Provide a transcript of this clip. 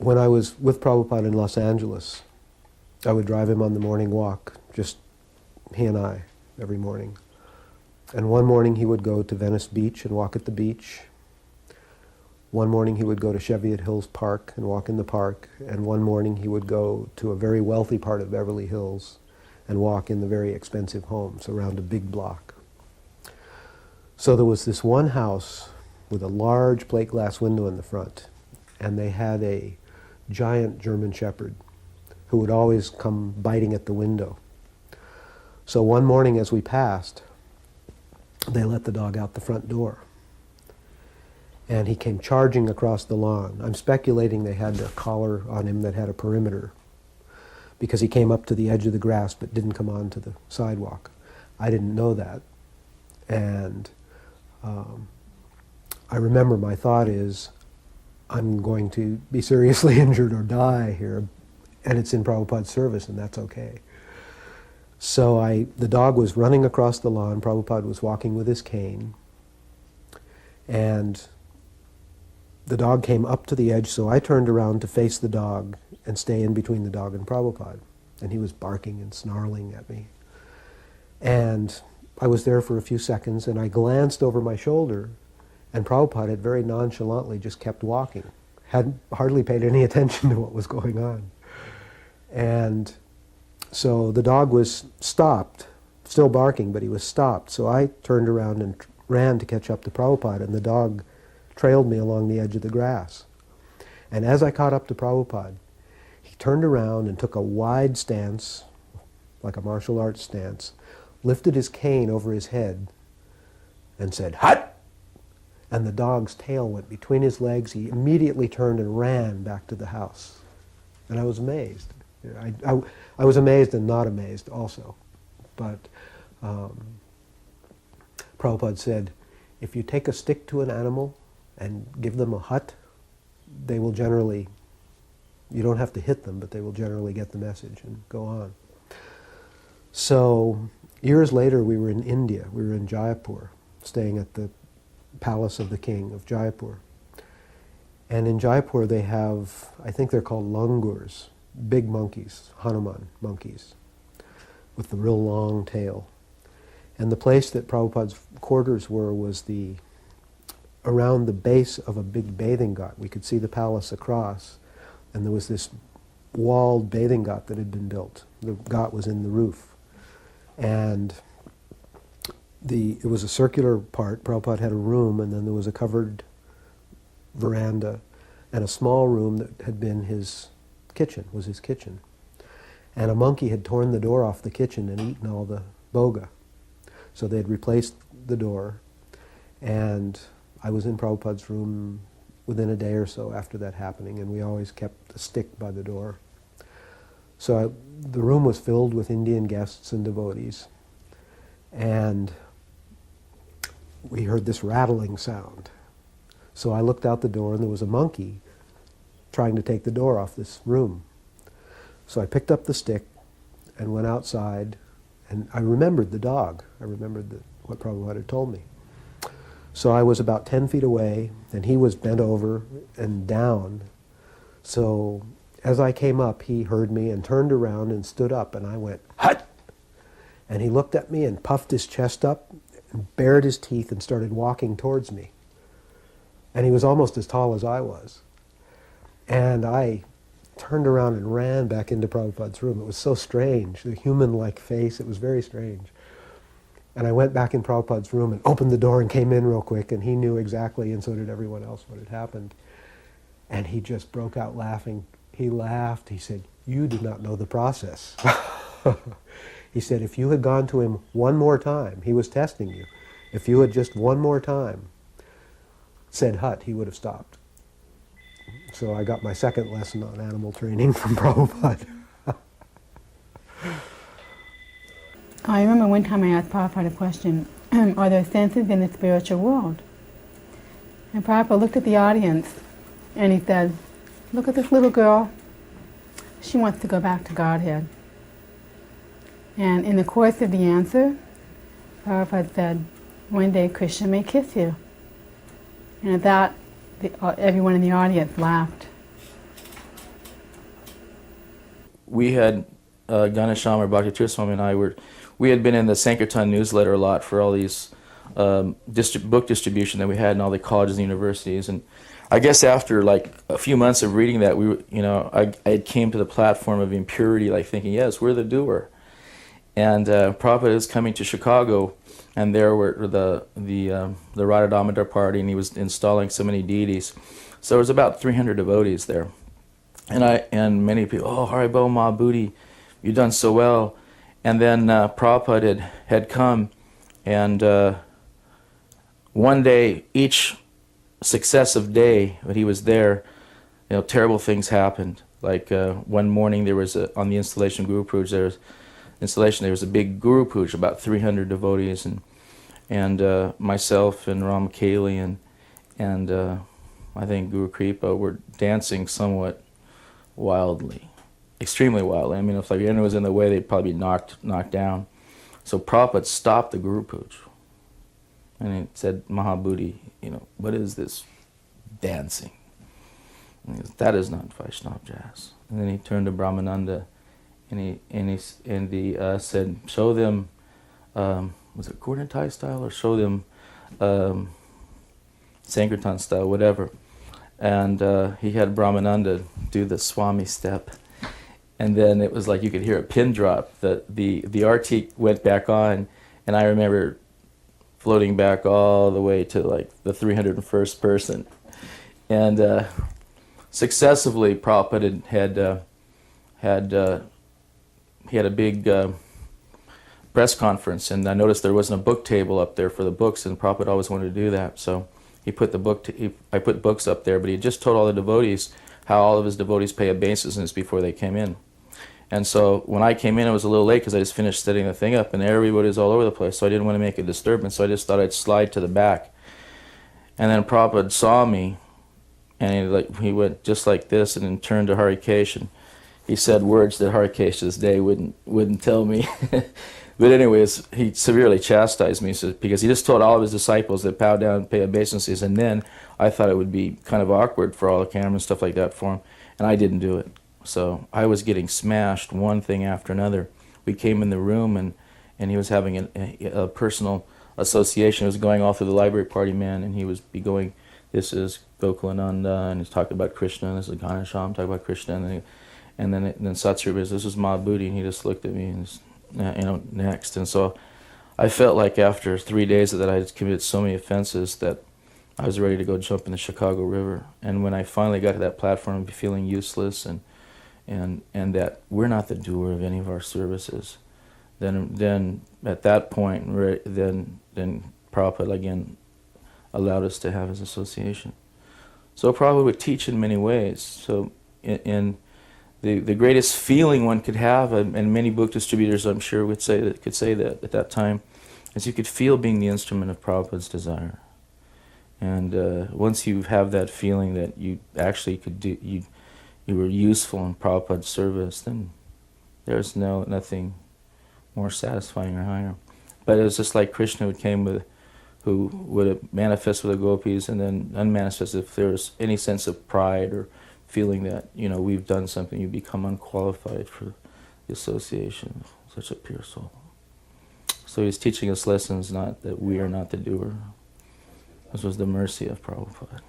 when I was with Prabhupada in Los Angeles, I would drive him on the morning walk, just he and I, every morning. And one morning he would go to Venice Beach and walk at the beach. One morning he would go to Cheviot Hills Park and walk in the park. And one morning he would go to a very wealthy part of Beverly Hills and walk in the very expensive homes around a big block. So there was this one house with a large plate glass window in the front, and they had a giant German Shepherd who would always come biting at the window. So one morning as we passed, they let the dog out the front door. And he came charging across the lawn. I'm speculating they had a collar on him that had a perimeter, because he came up to the edge of the grass but didn't come onto the sidewalk. I didn't know that. And I remember my thought is, I'm going to be seriously injured or die here, and it's in Prabhupada's service, and that's okay. So the dog was running across the lawn, Prabhupada was walking with his cane, and the dog came up to the edge, so I turned around to face the dog and stay in between the dog and Prabhupada. And he was barking and snarling at me. And I was there for a few seconds, and I glanced over my shoulder, and Prabhupada had very nonchalantly just kept walking, hadn't hardly paid any attention to what was going on. And so the dog was stopped, still barking, but he was stopped. So I turned around and ran to catch up to Prabhupada, and the dog trailed me along the edge of the grass. And as I caught up to Prabhupada, he turned around and took a wide stance, like a martial arts stance, lifted his cane over his head, and said, "Hut!" And the dog's tail went between his legs. He immediately turned and ran back to the house. And I was amazed. I was amazed and not amazed also. But Prabhupada said, if you take a stick to an animal and give them a hut, they will generally, you don't have to hit them, but they will generally get the message and go on. So years later we were in India, we were in Jaipur, staying at the palace of the king of Jaipur. And in Jaipur they have, I think they're called langurs, big monkeys, Hanuman monkeys, with the real long tail. And the place that Prabhupada's quarters were was around the base of a big bathing ghat. We could see the palace across, and there was this walled bathing ghat that had been built. The ghat was in the roof. And it was a circular part. Prabhupada had a room, and then there was a covered veranda, and a small room that had been his kitchen, was his kitchen. And a monkey had torn the door off the kitchen and eaten all the boga. So they had replaced the door, and I was in Prabhupada's room within a day or so after that happening, and we always kept a stick by the door. So the room was filled with Indian guests and devotees, and we heard this rattling sound. So I looked out the door, and there was a monkey trying to take the door off this room. So I picked up the stick and went outside, and I remembered the dog. I remembered what Prabhupada had told me. So I was about 10 feet away, and he was bent over and down. So as I came up, he heard me and turned around and stood up, and I went, "Hut!" And he looked at me and puffed his chest up and bared his teeth and started walking towards me. And he was almost as tall as I was. And I turned around and ran back into Prabhupada's room. It was so strange, the human-like face, it was very strange. And I went back in Prabhupada's room and opened the door and came in real quick, and he knew exactly, and so did everyone else, what had happened. And he just broke out laughing. He laughed. He said, "You do not know the process." He said, if you had gone to him one more time, he was testing you, if you had just one more time said hut, he would have stopped. So I got my second lesson on animal training from Prabhupada. I remember one time I asked Prabhupada a question, are there senses in the spiritual world? And Prabhupada looked at the audience and he said, look at this little girl. She wants to go back to Godhead. And in the course of the answer, Prabhupada said, one day Krishna may kiss you. And at that, everyone in the audience laughed. we had Ganesham or Bhakti Swami and I we had been in the Sankirtan newsletter a lot for all these book distribution that we had in all the colleges and universities, and I guess after like a few months of reading that, I came to the platform of impurity, like thinking, yes, we're the doer. And Prabhupada is coming to Chicago, and there were the Radha Damodar party, and he was installing so many deities. So there was about 300 devotees there, and many people, oh, Haribo Mahabhuti, you've done so well. And then Prabhupada had come, and one day, each successive day that he was there, terrible things happened. Like one morning, there was on the installation Guru Puj, there was a big Guru Puj, about 300 devotees, and myself and Ram Kali and I think Guru Kripa were dancing somewhat wildly, extremely wildly. I mean, if like anyone was in the way, they'd probably be knocked down. So Prabhupada stopped the Guru Puj, and he said, Mahabhuti, what is this dancing? And he goes, that is not Vaishnava jazz. And then he turned to Brahmananda, and he said, show them, was it Kurnatai style, or show them Sankirtan style, whatever. And he had Brahmananda do the Swami step. And then it was like you could hear a pin drop. The artik went back on, and I remember floating back all the way to like the 301st person. And successively, Prabhupada he had a big press conference, and I noticed there wasn't a book table up there for the books, and Prabhupada always wanted to do that. So he put I put books up there, but he just told all the devotees how all of his devotees pay obeisance before they came in. And so when I came in, it was a little late because I just finished setting the thing up, and everybody was all over the place, so I didn't want to make a disturbance, so I just thought I'd slide to the back. And then Prabhupada saw me, and he went just like this, and then turned to Harikesh, and he said words that Harikesh to this day wouldn't tell me. But anyways, he severely chastised me because he just told all of his disciples to bow down and pay obeisances, and then I thought it would be kind of awkward for all the camera and stuff like that for him, and I didn't do it. So I was getting smashed one thing after another. We came in the room, and he was having a personal association. It was going all through the library party man, and he was going, this is Gokulananda, and he's talking about Krishna, and this is Ganesham, talking about Krishna, and then Satsrupa is, this is Mahabhuti, and he just looked at me and just, next. And so I felt like after 3 days of that, I had committed so many offenses that I was ready to go jump in the Chicago River. And when I finally got to that platform, feeling useless and that we're not the doer of any of our services, then at that point, then Prabhupada again allowed us to have his association. So Prabhupada would teach in many ways. So in the greatest feeling one could have, and many book distributors I'm sure could say that at that time, is you could feel being the instrument of Prabhupada's desire. And once you have that feeling that you actually could do, you were useful in Prabhupada's service, then there's nothing more satisfying or higher. But it was just like Krishna who would manifest with the gopis and then unmanifest if there was any sense of pride or feeling that, we've done something, you become unqualified for the association of such a pure soul. So he's teaching us lessons, not that we are not the doer. This was the mercy of Prabhupada.